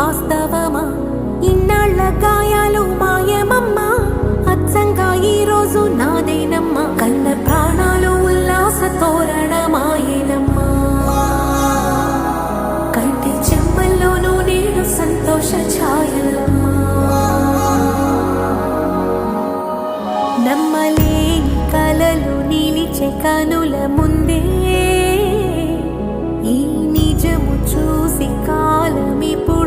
వాస్తవమా? ఇన్నాళ్ళ గాయాలు మాయమమ్మా, అచ్చంగా ఈ రోజు నాదేనమ్మా. కన్న ప్రాణాలు ఉల్లాస తోరణమాయేనమ్మా. కంటి చెమ్మల్లోనూ నేడు సంతోష ఛాయలమ్మా. నమ్మలేని కలలు నిలిచే కనుల ముందే ఈ నిజము చూసి కాలమిప్పుడు